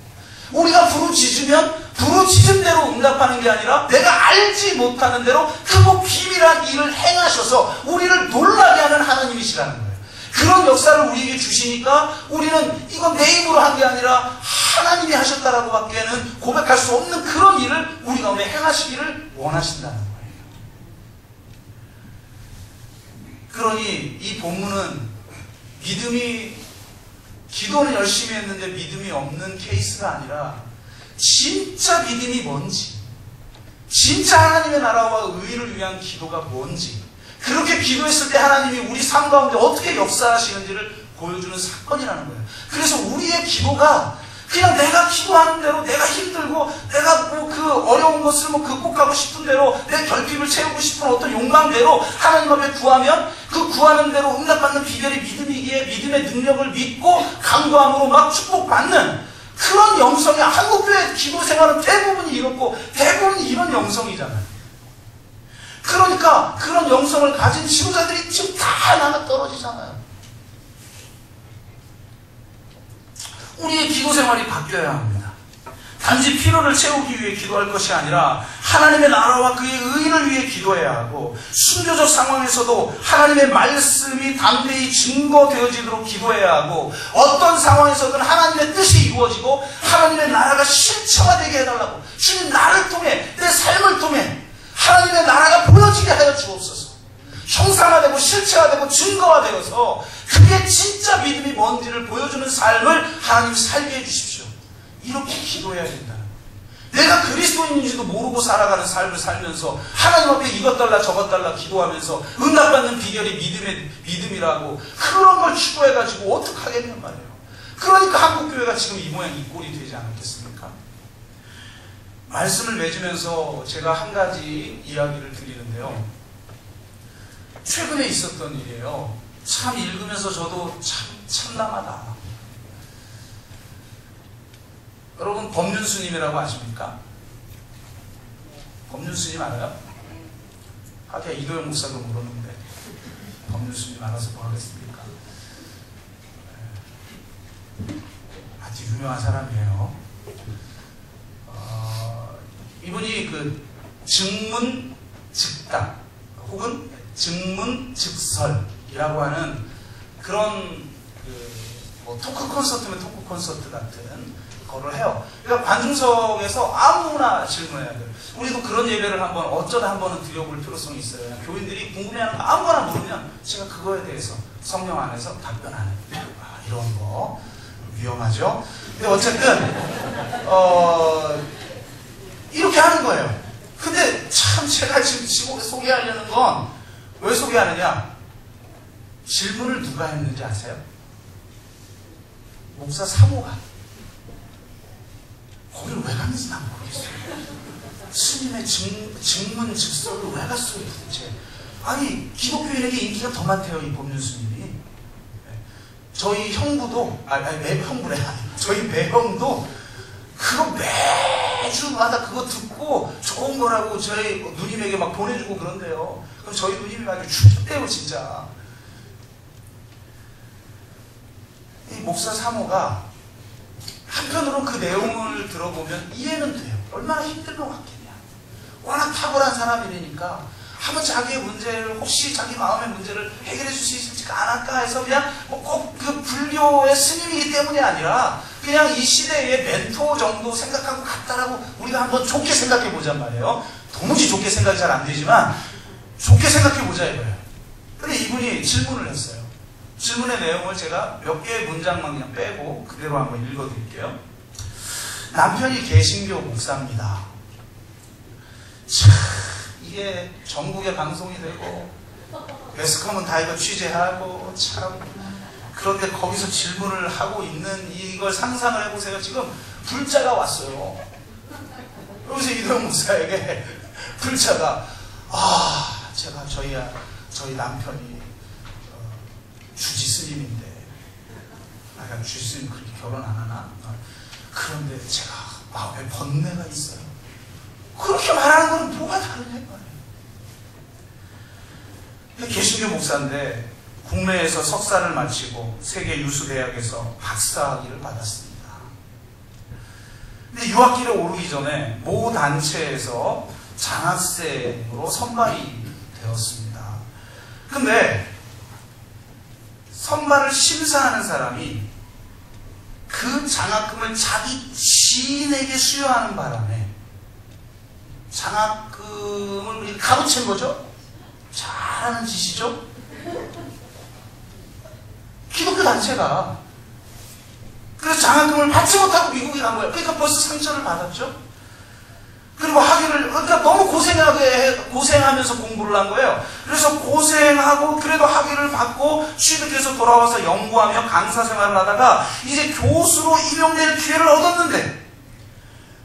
S1: 우리가 부르짖으면 부르짖음대로 응답하는 게 아니라 내가 알지 못하는 대로 크고 비밀한 일을 행하셔서 우리를 놀라게 하는 하나님이시라는 거예요. 그런 역사를 우리에게 주시니까 우리는 이건 내 힘으로 한 게 아니라 하나님이 하셨다라고 밖에는 고백할 수 없는 그런 일을 우리 가운데 행하시기를 원하신다는 거예요. 그러니 이 본문은 기도는 열심히 했는데 믿음이 없는 케이스가 아니라 진짜 믿음이 뭔지, 진짜 하나님의 나라와 의를 위한 기도가 뭔지, 그렇게 기도했을 때 하나님이 우리 삶 가운데 어떻게 역사하시는지를 보여주는 사건이라는 거예요. 그래서 우리의 기도가 그냥 내가 기도하는 대로, 내가 힘들고 내가 그 어려운 것을 극복하고 싶은 대로, 내 결핍을 채우고 싶은 어떤 욕망대로 하나님 앞에 구하면 그 구하는 대로 응답받는 비결이 믿음이기에 믿음의 능력을 믿고 강구함으로 막 축복받는 그런 영성이, 한국교회 기도 생활은 대부분이 이렇고 대부분이 이런 영성이잖아요. 그러니까 그런 영성을 가진 지도자들이 지금 다 나가 떨어지잖아요. 우리의 기도 생활이 바뀌어야 합니다. 단지 필요를 채우기 위해 기도할 것이 아니라 하나님의 나라와 그의 의를 위해 기도해야 하고, 순교적 상황에서도 하나님의 말씀이 담대히 증거되어지도록 기도해야 하고, 어떤 상황에서든 하나님의 뜻이 이루어지고 하나님의 나라가 실체화되게 해달라고, 주님 나를 통해, 내 삶을 통해 하나님의 나라가 보여지게 하여 주옵소서. 형상화되고 실체화되고 증거화되어서 그게 진짜 믿음이 뭔지를 보여주는 삶을 하나님 살게 해주십시오. 이렇게 기도해야 된다. 내가 그리스도인인지도 모르고 살아가는 삶을 살면서 하나님 앞에 이것 달라 저것 달라 기도하면서 응답받는 비결이 믿음이라고 그런 걸 추구해가지고 어떡하겠냔 말이에요. 그러니까 한국교회가 지금 이 모양 이 꼴이 되지 않았겠습니까? 말씀을 맺으면서 제가 한 가지 이야기를 드리는데요. 최근에 있었던 일이에요. 참 읽으면서 저도 참담하다. 여러분 법륜스님이라고 아십니까? 법륜스님 알아요? 하기야 이도영 목사도 모르는데 법륜스님 알아서 뭐 하겠습니까? 아주 유명한 사람이에요. 이분이 그 증문즉답 혹은 증문즉설이라고 하는 그런 토크 콘서트면 토크 콘서트 같은 거를 해요. 그러니까 관중석에서 아무나 질문해야 돼요. 우리도 그런 예배를 한번 어쩌다 한번은 드려볼 필요성이 있어요. 교인들이 궁금해하는 거 아무거나 물으면 제가 그거에 대해서 성령 안에서 답변하는 이런 거 위험하죠. 근데 어쨌든 이렇게 하는 거예요. 근데 참 제가 지금 소개하려는 건 왜 소개하느냐? 질문을 누가 했는지 아세요? 목사 사모가. 거기를 왜 갔는지 난 모르겠어요. 스님의 증문즉설로 왜 갔어요 도대체? 아니 기독교인에게 인기가 더 많대요 이 법륜스님이. 저희 형부도 형부래. 저희 매형도 그거 매주마다 그거 듣고 좋은 거라고 저희 누님에게 막 보내주고 그런데요. 그럼 저희 누님이 아주 죽겠대요 진짜. 이 목사 사모가 한편으로는 그 내용을 들어보면 이해는 돼요. 얼마나 힘들 것 같겠냐. 워낙 탁월한 사람이니까 한번 자기의 문제를, 혹시 자기 마음의 문제를 해결해 줄 수 있을지가 않을까 해서 그냥 꼭 그 불교의 스님이기 때문이 아니라 그냥 이 시대의 멘토 정도 생각하고 갔다라고 우리가 한번 좋게 생각해 보잔 말이에요. 도무지 좋게 생각이 잘 안 되지만 좋게 생각해 보자 이거예요. 근데 이분이 질문을 했어요. 질문의 내용을 제가 몇 개의 문장만 그냥 빼고 그대로 한번 읽어드릴게요. 남편이 개신교 목사입니다. 참 이게 전국에 방송이 되고 매스컴은 다 이거 취재하고 참 그런데 거기서 질문을 하고 있는 이걸 상상을 해보세요. 지금 불자가 왔어요. 여기서 이도영 목사에게 불자가 제가 저희 남편이 주지 스님인데 주지 스님 그렇게 결혼 안 하나? 그런데 제가 마음에 번뇌가 있어요. 그렇게 말하는 건 뭐가 다르냐? 개신교 목사인데 국내에서 석사를 마치고 세계 유수 대학에서 박사학위를 받았습니다. 근데 유학길에 오르기 전에 모 단체에서 장학생으로 선발이 되었습니다. 근데 선발을 심사하는 사람이 그 장학금을 자기 지인에게 수여하는 바람에 장학금을 가로챈 거죠? 잘하는 짓이죠? 기독교 단체가. 그래서 장학금을 받지 못하고 미국에 간 거예요. 그러니까 벌써 상처를 받았죠. 그리고 그러니까 너무 고생하면서 공부를 한 거예요. 그래서 고생하고 그래도 학위를 받고 취득해서 돌아와서 연구하며 강사 생활을 하다가 이제 교수로 임용될 기회를 얻었는데,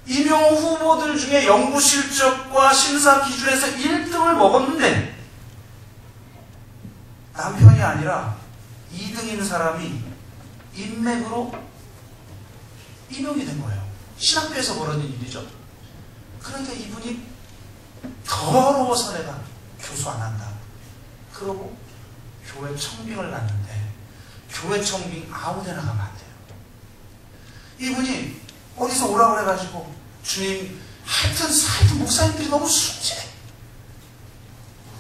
S1: 임용 후보들 중에 연구 실적과 심사 기준에서 1등을 먹었는데, 남편이 아니라 2등인 사람이 인맥으로 임용이 된 거예요. 신학교에서 벌어진 일이죠. 그러니까 이분이 더러워서 내가 교수 안 한다. 그러고 교회 청빙을 났는데, 교회 청빙 아무데나 가면 안 돼요. 이분이 어디서 오라고 그래가지고, 주님, 하여튼 목사님들이 너무 순진해.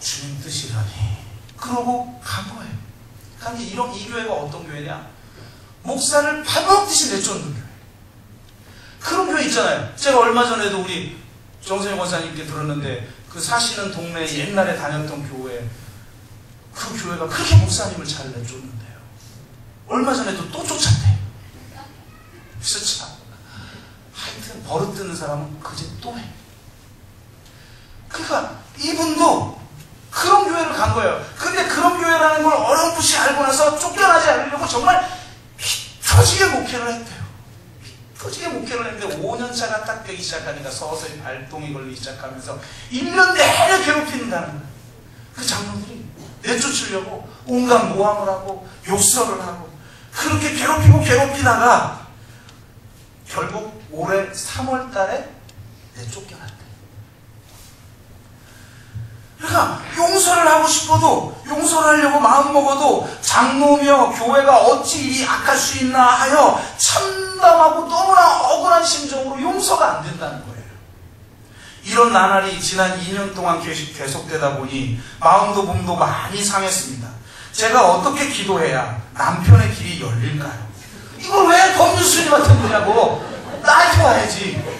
S1: 주님 뜻이라니. 그러고 간 거예요. 그러니까 이 교회가 어떤 교회냐? 목사를 밥 먹듯이 내쫓는 교회. 그런 교회 있잖아요. 제가 얼마 전에도 우리 정선영 권사님께 들었는데, 그 사시는 동네에 옛날에 다녔던 교회, 그 교회가 그렇게 목사님을 잘 내쫓는데요. 얼마 전에도 또 쫓았대요. 그래서 참, 하여튼 버릇드는 사람은 그제 또 해. 그러니까 이분도 그런 교회를 간 거예요. 근데 그런 교회라는 걸 어렴풋이 알고 나서 쫓겨나지 않으려고 정말 터지게 목회를 했대요. 터지게 목회를 했는데 5년차가 딱 되기 시작하니까 서서히 발동이 걸리기 시작하면서 1년 내내 괴롭힌다는 거예요. 그 장로들이 내쫓으려고 온갖 모함을 하고 욕설을 하고 그렇게 괴롭히다가 결국 올해 3월 달에 내쫓겨났대. 그러니까 용서를 하고 싶어도, 용서를 하려고 마음먹어도 장로며 교회가 어찌 이리 악할 수 있나 하여 참담하고 너무나 억울한 심정으로 용서가 안 된다는 거예요. 이런 나날이 지난 2년 동안 계속되다 보니 마음도 몸도 많이 상했습니다. 제가 어떻게 기도해야 남편의 길이 열릴까요? 이걸 왜 법률스님한테 묻냐고. 나한테 와야지.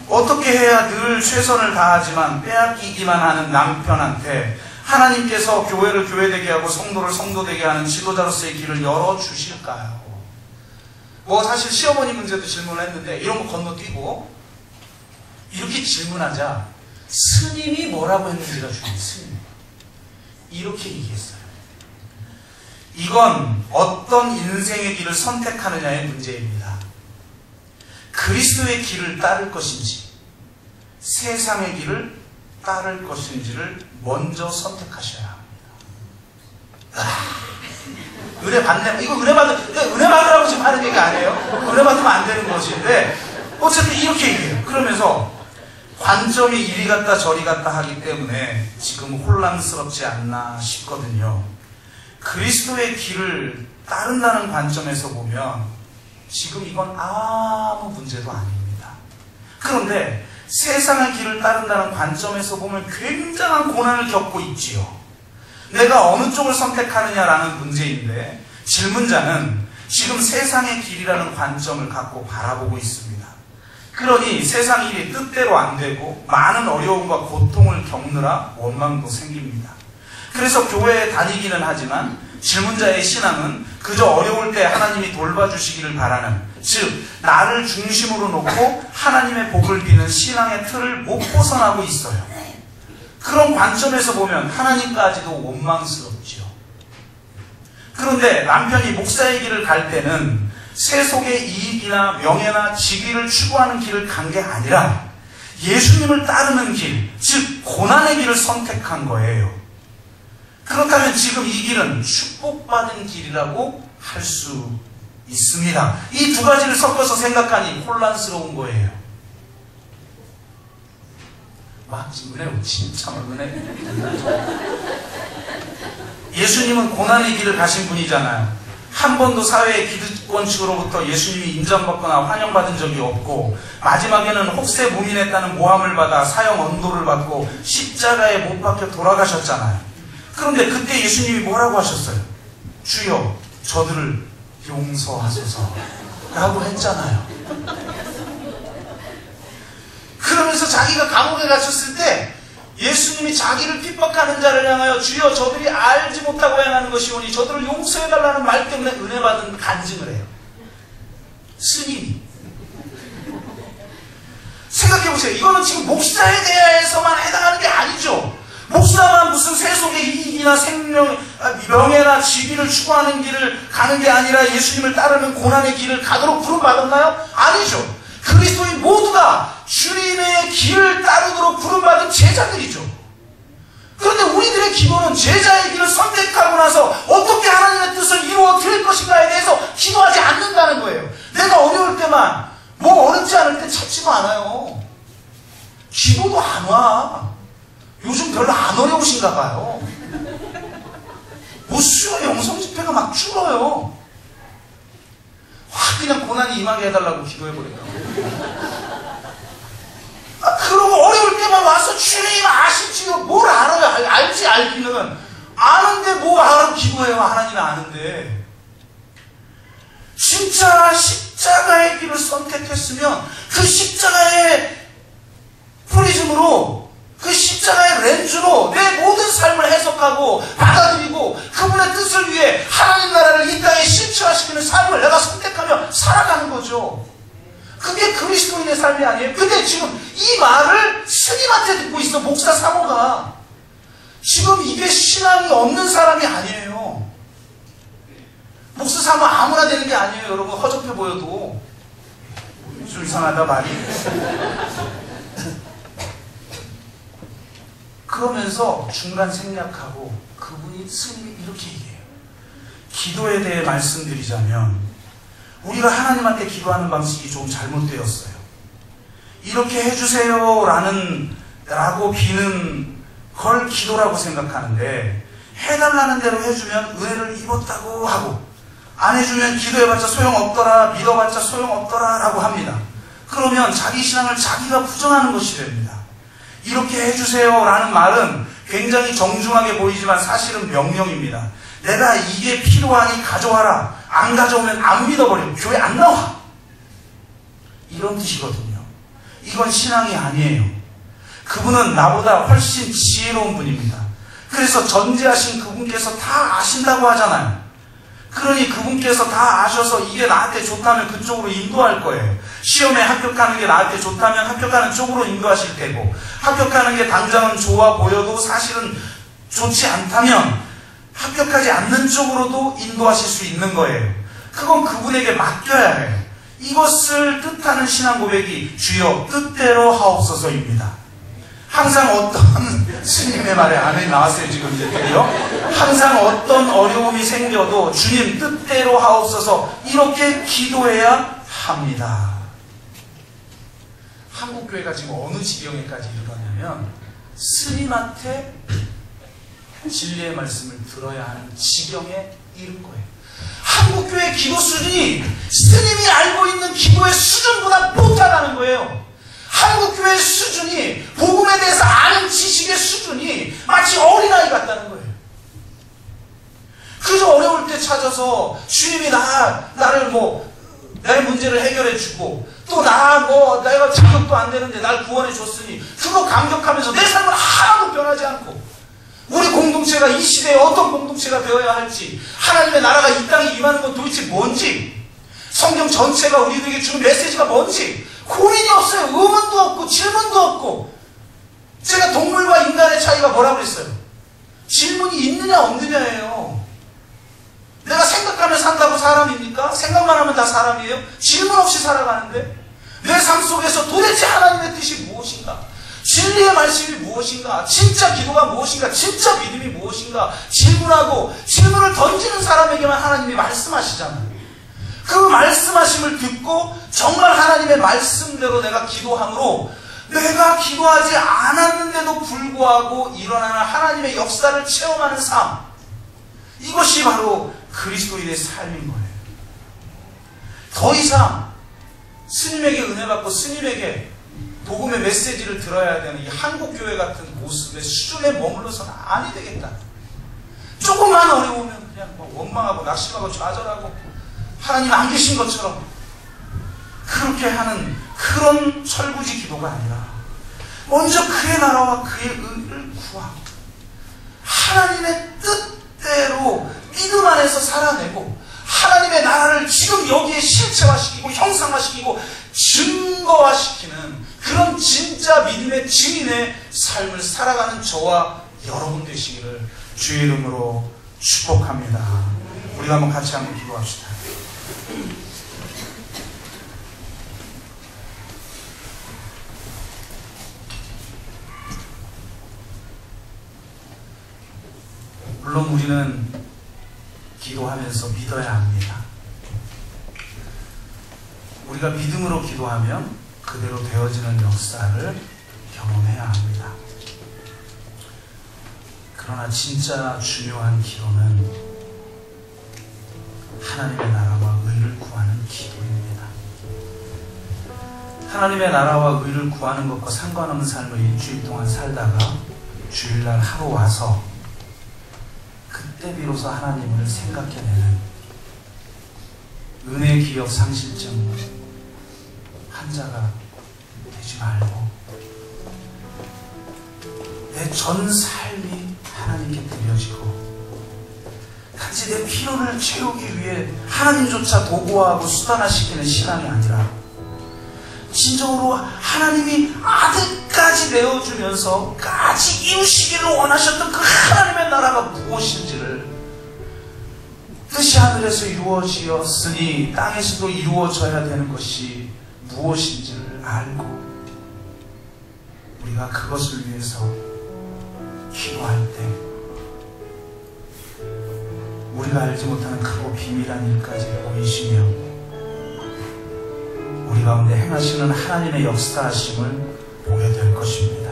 S1: 어떻게 해야 늘 최선을 다하지만 빼앗기기만 하는 남편한테 하나님께서 교회를 교회되게 하고 성도를 성도되게 하는 지도자로서의 길을 열어주실까요? 뭐 사실 시어머니 문제도 질문을 했는데 이런 거 건너뛰고 이렇게 질문하자 스님이 뭐라고 했는지가 중요해요. 스님 이렇게 얘기했어요. 이건 어떤 인생의 길을 선택하느냐의 문제입니다. 그리스도의 길을 따를 것인지 세상의 길을 따를 것인지를 먼저 선택하셔야 합니다. 은혜 받네. 이거 은혜 받으라고 지금 하는 얘기 아니에요? 은혜 받으면 안 되는 것인데 어쨌든 이렇게 얘기해요. 그러면서 관점이 이리 갔다 저리 갔다 하기 때문에 지금 혼란스럽지 않나 싶거든요. 그리스도의 길을 따른다는 관점에서 보면 지금 이건 아무 문제도 아닙니다. 그런데 세상의 길을 따른다는 관점에서 보면 굉장한 고난을 겪고 있지요. 내가 어느 쪽을 선택하느냐라는 문제인데 질문자는 지금 세상의 길이라는 관점을 갖고 바라보고 있습니다. 그러니 세상 일이 뜻대로 안 되고 많은 어려움과 고통을 겪느라 원망도 생깁니다. 그래서 교회에 다니기는 하지만 질문자의 신앙은 그저 어려울 때 하나님이 돌봐주시기를 바라는, 즉 나를 중심으로 놓고 하나님의 복을 비는 신앙의 틀을 못 벗어나고 있어요. 그런 관점에서 보면 하나님까지도 원망스럽지요. 그런데 남편이 목사의 길을 갈 때는 세속의 이익이나 명예나 직위를 추구하는 길을 간 게 아니라 예수님을 따르는 길, 즉 고난의 길을 선택한 거예요. 그렇다면 지금 이 길은 축복받은 길이라고 할 수 있습니다. 이 두 가지를 섞어서 생각하니 혼란스러운 거예요. 지금 은혜, 진짜 은혜. 예수님은 고난의 길을 가신 분이잖아요. 한 번도 사회의 기득권 측으로부터 예수님이 인정받거나 환영받은 적이 없고 마지막에는 혹세 무민했다는 모함을 받아 사형 언도를 받고 십자가에 못 박혀 돌아가셨잖아요. 그런데 그때 예수님이 뭐라고 하셨어요? 주여 저들을 용서하소서 라고 했잖아요. 그러면서 자기가 감옥에 갇혔을 때 예수님이 자기를 핍박하는 자를 향하여 주여 저들이 알지 못하고 행하는 것이오니 저들을 용서해달라는 말 때문에 은혜 받은 간증을 해요. 스님이. 생각해보세요. 이거는 지금 목사에 대해서만 해당하는 게 아니죠. 목사만 무슨 세속의 이익이나 생명, 명예나 지위를 추구하는 길을 가는 게 아니라 예수님을 따르는 고난의 길을 가도록 부름받았나요? 아니죠. 그리스도인 모두가 주님의 길을 따르도록 부름받은 제자들이죠. 그런데 우리들의 기도는 제자의 길을 선택하고 나서 어떻게 하나님의 뜻을 이루어 드릴 것인가에 대해서 기도하지 않는다는 거예요. 내가 어려울 때만, 뭐 어렵지 않을 때 찾지도 않아요. 기도도 안 와. 요즘 별로 안 어려우신가 봐요. 뭐 수요 영성 집회가 막 줄어요. 확 그냥 고난이 임하게 해달라고 기도해버려요. 그러고 어려울 때만 와서 주님 아시지요? 뭘 알아요? 알지 알기는. 아는데 뭐 알아 기도해요. 하나님이 아는데. 진짜 십자가의 길을 선택했으면 그 십자가의 프리즘으로, 그 십자가의 렌즈로 내 모든 삶을 해석하고 받아들이고 그분의 뜻을 위해 하나님 나라를 이 땅에 실체화시키는 삶을 내가 선택하며 살아가는 거죠. 그게 그리스도인의 삶이 아니에요. 근데 지금 이 말을 스님한테 듣고 있어. 목사 사모가. 지금 이게 신앙이 없는 사람이 아니에요. 목사 사모 아무나 되는 게 아니에요. 여러분 허접해 보여도. 좀 이상하다 말이. 그러면서 중간 생략하고 그분이 스님이 이렇게 얘기해요. 기도에 대해 말씀드리자면 우리가 하나님한테 기도하는 방식이 좀 잘못되었어요. 이렇게 해주세요 라고 비는 걸 기도라고 생각하는데, 해달라는 대로 해주면 은혜를 입었다고 하고, 안 해주면 기도해봤자 소용없더라, 믿어봤자 소용없더라 라고 합니다. 그러면 자기 신앙을 자기가 부정하는 것이 됩니다. 이렇게 해주세요 라는 말은 굉장히 정중하게 보이지만 사실은 명령입니다. 내가 이게 필요하니 가져와라. 안 가져오면 안 믿어버려. 교회 안 나와. 이런 뜻이거든요. 이건 신앙이 아니에요. 그분은 나보다 훨씬 지혜로운 분입니다. 그래서 전지하신 그분께서 다 아신다고 하잖아요. 그러니 그분께서 다 아셔서 이게 나한테 좋다면 그쪽으로 인도할 거예요. 시험에 합격하는 게 나한테 좋다면 합격하는 쪽으로 인도하실 테고, 합격하는 게 당장은 좋아 보여도 사실은 좋지 않다면 합격하지 않는 쪽으로도 인도하실 수 있는 거예요. 그건 그분에게 맡겨야 해요. 이것을 뜻하는 신앙 고백이 주여 뜻대로 하옵소서입니다. 항상 어떤 스님의 말에 안에 나왔어요. 지금 이제 드디어 항상 어떤 어려움이 생겨도 주님 뜻대로 하옵소서 이렇게 기도해야 합니다. 한국교회가 지금 어느 지경에까지 이르렀냐면 스님한테 진리의 말씀을 들어야 하는 지경에 이른 거예요. 한국교회 기도 수준이 스님이 알고 있는 기도의 수준보다 못하다는 거예요. 한국교회 수준이, 복음에 대해서 아는 지식의 수준이 마치 어린아이 같다는 거예요. 그저 어려울 때 찾아서 주님이 나를 나의 문제를 해결해 주고, 또 내가 자격도 안 되는데 날 구원해 줬으니 그거 감격하면서 내 삶은 하나도 변하지 않고, 우리 공동체가 이 시대에 어떤 공동체가 되어야 할지, 하나님의 나라가 이 땅에 임하는 건 도대체 뭔지, 성경 전체가 우리들에게 주는 메시지가 뭔지 고민이 없어요. 의문도 없고 질문도 없고. 제가 동물과 인간의 차이가 뭐라고 그랬어요? 질문이 있느냐 없느냐예요. 내가 생각하면 산다고 사람입니까? 생각만 하면 다 사람이에요? 질문 없이 살아가는데 내 삶 속에서 도대체 하나님의 뜻이 무엇인가? 진리의 말씀이 무엇인가? 진짜 기도가 무엇인가? 진짜 믿음이 무엇인가? 질문하고 질문을 던지는 사람에게만 하나님이 말씀하시잖아요. 그 말씀하심을 듣고 정말 하나님의 말씀대로 내가 기도함으로 내가 기도하지 않았는데도 불구하고 일어나는 하나님의 역사를 체험하는 삶, 이것이 바로 그리스도인의 삶인 거예요. 더 이상 스님에게 은혜 받고 스님에게 복음의 메시지를 들어야 되는 이 한국교회 같은 모습의 수준에 머물러서는 아니 되겠다. 조금만 어려우면 그냥 원망하고 낙심하고 좌절하고 하나님 안 계신 것처럼 그렇게 하는 그런 철부지 기도가 아니라 먼저 그의 나라와 그의 의를 구하고 하나님의 뜻대로 믿음 안에서 살아내고 하나님의 나라를 지금 여기에 실체화시키고 형상화시키고 증거화시키는 그런 진짜 믿음의 증인의 삶을 살아가는 저와 여러분 되시기를 주의 이름으로 축복합니다. 우리가 한번 같이 한번 기도합시다. 물론 우리는 기도하면서 믿어야 합니다. 우리가 믿음으로 기도하면 그대로 되어지는 역사를 경험해야 합니다. 그러나 진짜 중요한 기도는 하나님의 나라와 의를 구하는 기도입니다. 하나님의 나라와 의를 구하는 것과 상관없는 삶을 일주일 동안 살다가 주일날 하루 와서 그때 비로소 하나님을 생각해내는 은혜 기억 상실증 환자가 되지 말고 내 전 삶이 하나님께 드려지고 단지 내 필요를 채우기 위해 하나님조차 도구화하고 수단화시키는 신앙이 아니라 진정으로 하나님이 아들까지 내어주면서 까지 이루시기를 원하셨던 그 하나님의 나라가 무엇인지를 뜻이 하늘에서 이루어지었으니 땅에서도 이루어져야 되는 것이 무엇인지를 알고 우리가 그것을 위해서 기도할 때 우리가 알지 못하는 크고 비밀한 일까지 보이시며 우리 가운데 행하시는 하나님의 역사하심을 보게 될 것입니다.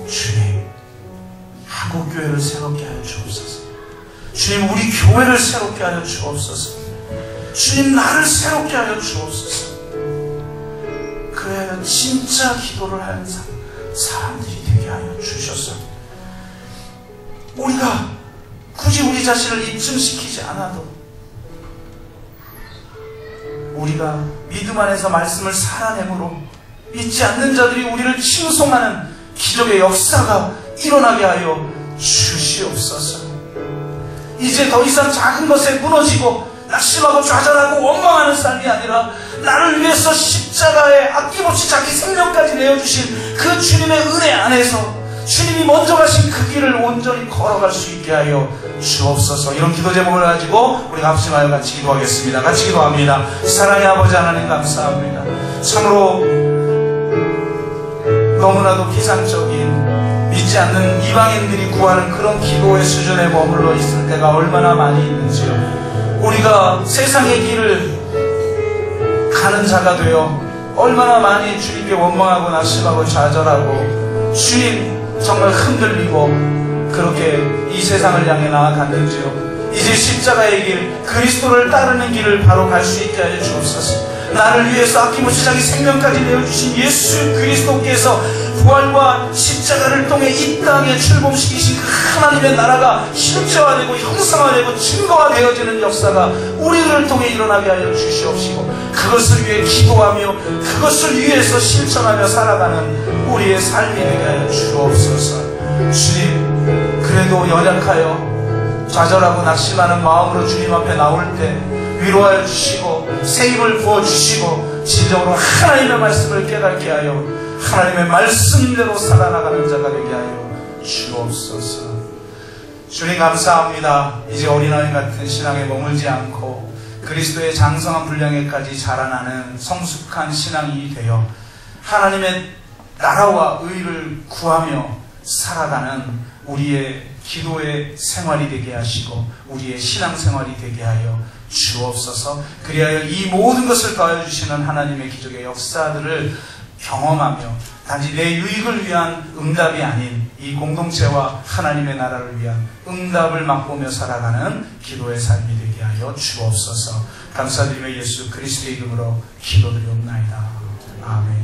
S1: 주님, 한국교회를 새롭게 하여 주옵소서. 주님, 우리 교회를 새롭게 하여 주옵소서. 주님, 나를 새롭게 하여 주옵소서. 그래야 진짜 기도를 하는 사람들이 되게 하여 주셔서 우리가 굳이 우리 자신을 입증시키지 않아도 우리가 믿음 안에서 말씀을 살아내므로 믿지 않는 자들이 우리를 칭송하는 기적의 역사가 일어나게 하여 주시옵소서. 이제 더 이상 작은 것에 무너지고 낙심하고 좌절하고 원망하는 삶이 아니라 나를 위해서 십자가에 아낌없이 자기 생명까지 내어주신 그 주님의 은혜 안에서 주님이 먼저 가신 그 길을 온전히 걸어갈 수 있게 하여 주옵소서. 이런 기도 제목을 가지고 우리가 합심하여 같이 기도하겠습니다. 같이 기도합니다. 사랑의 아버지 하나님 감사합니다. 참으로 너무나도 비상적인 믿지 않는 이방인들이 구하는 그런 기도의 수준에 머물러 있을 때가 얼마나 많이 있는지요. 우리가 세상의 길을 가는 자가 되어 얼마나 많이 주님께 원망하고 낙심하고 좌절하고 주님 정말 흔들리고 그렇게 이 세상을 향해 나아갔는지요. 이제 십자가의 길, 그리스도를 따르는 길을 바로 갈 수 있게 하여 주옵소서. 나를 위해서 아낌없이 자기 생명까지 내어주신 예수 그리스도께서 부활과 십자가를 통해 이 땅에 출범시키신 그 하나님의 나라가 실체화되고 형상화되고 증거화되어지는 역사가 우리를 통해 일어나게 하여 주시옵시고 그것을 위해 기도하며 그것을 위해서 실천하며 살아가는 우리의 삶이 되게 하여 주옵소서. 주님, 그래도 연약하여 좌절하고 낙심하는 마음으로 주님 앞에 나올 때 위로하여 주시고 새 힘을 부어주시고 진정으로 하나님의 말씀을 깨닫게 하여 하나님의 말씀대로 살아나가는 자가 되게 하여 주옵소서. 주님 감사합니다. 이제 어린아이 같은 신앙에 머물지 않고 그리스도의 장성한 분량에까지 자라나는 성숙한 신앙이 되어 하나님의 나라와 의를 구하며 살아가는 우리의 기도의 생활이 되게 하시고 우리의 신앙생활이 되게 하여 주옵소서. 그리하여 이 모든 것을 더하여 주시는 하나님의 기적의 역사들을 경험하며 단지 내 유익을 위한 응답이 아닌 이 공동체와 하나님의 나라를 위한 응답을 맛보며 살아가는 기도의 삶이 되게 하여 주옵소서. 감사드리며 예수 그리스도의 이름으로 기도드리옵나이다. 아멘.